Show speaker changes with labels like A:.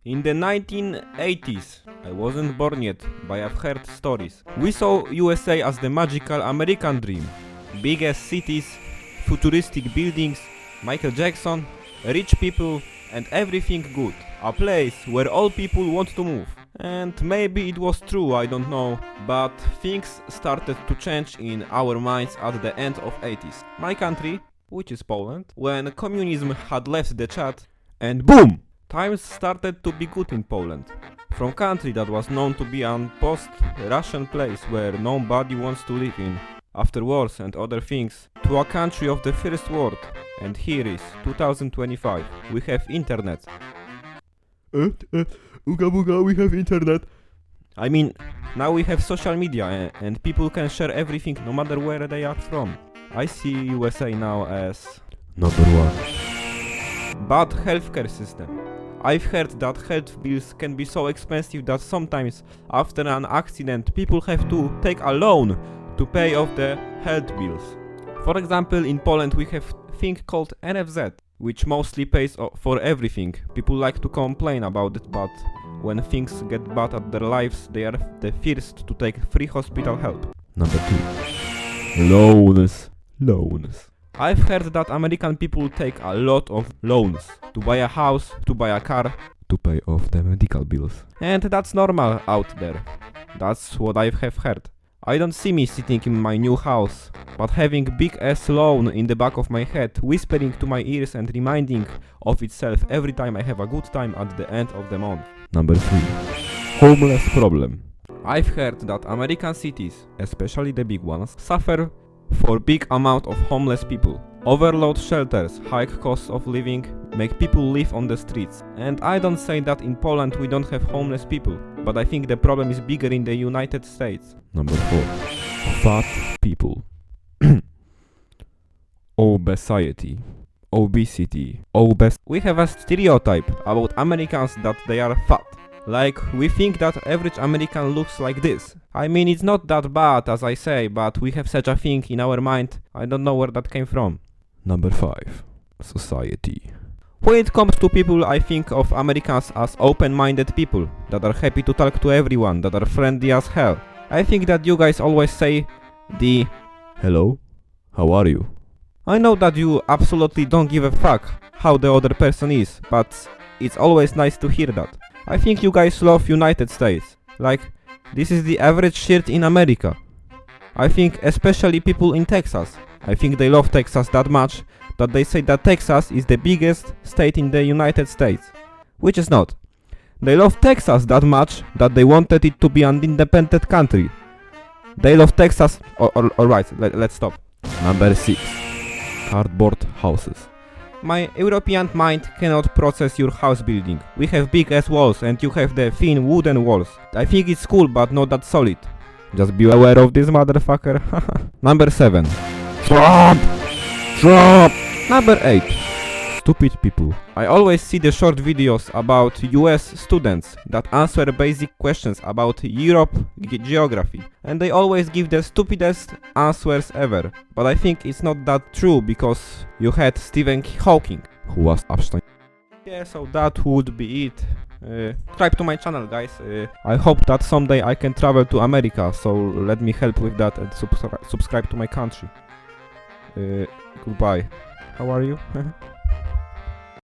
A: In the 1980s, I wasn't born yet, but I've heard stories. We saw USA as the magical American dream. Biggest cities, futuristic buildings, Michael Jackson, rich people, and everything good. A place where all people want to move. And maybe it was true, I don't know, but things started to change in our minds at the end of 80s. My country, which is Poland, when communism had left the chat, and boom! Times started to be good in Poland. From country that was known to be a post-Russian place where nobody wants to live in, after wars and other things, to a country of the first world. And here is 2025. We have internet. Uga buga, we have internet. I mean, now we have social media and people can share everything no matter where they are from. I see USA now as number one. Bad healthcare system. I've heard that health bills can be so expensive that sometimes after an accident people have to take a loan to pay off the health bills. For example, in Poland we have a thing called NFZ, which mostly pays for everything. People like to complain about it, but when things get bad at their lives, they are the first to take free hospital help. Number 2. Loans. I've heard that American people take a lot of loans to buy a house, to buy a car, to pay off the medical bills. And that's normal out there. That's what I have heard. I don't see me sitting in my new house, but having big ass loan in the back of my head, whispering to my ears and reminding of itself every time I have a good time at the end of the month. Number 3. Homeless problem. I've heard that American cities, especially the big ones, suffer for big amount of homeless people. Overload shelters, high costs of living, make people live on the streets. And I don't say that in Poland we don't have homeless people, but I think the problem is bigger in the United States. Number 4. Fat people. Obesity. We have a stereotype about Americans that they are fat. Like, we think that average American looks like this. I mean, it's not that bad as I say, but we have such a thing in our mind. I don't know where that came from. Number 5. Society. When it comes to people, I think of Americans as open-minded people, that are happy to talk to everyone, that are friendly as hell. I think that you guys always say the hello, how are you? I know that you absolutely don't give a fuck how the other person is, but it's always nice to hear that. I think you guys love United States. Like, this is the average shirt in America. I think especially people in Texas. I think they love Texas that much that they say that Texas is the biggest state in the United States. Which is not. They love Texas that much that they wanted it to be an independent country. They love Texas. Alright, let's stop. Number 6. Cardboard houses. My European mind cannot process your house building. We have big ass walls and you have the thin wooden walls. I think it's cool but not that solid. Just be aware of this motherfucker. Number 7. Trump! Number 8. Stupid people. I always see the short videos about US students that answer basic questions about Europe geography. And they always give the stupidest answers ever. But I think it's not that true because you had Stephen Hawking, who was Epstein. Yeah, so that would be it. Subscribe to my channel, guys. I hope that someday I can travel to America, so let me help with that and subscribe to my country. Goodbye. How are you?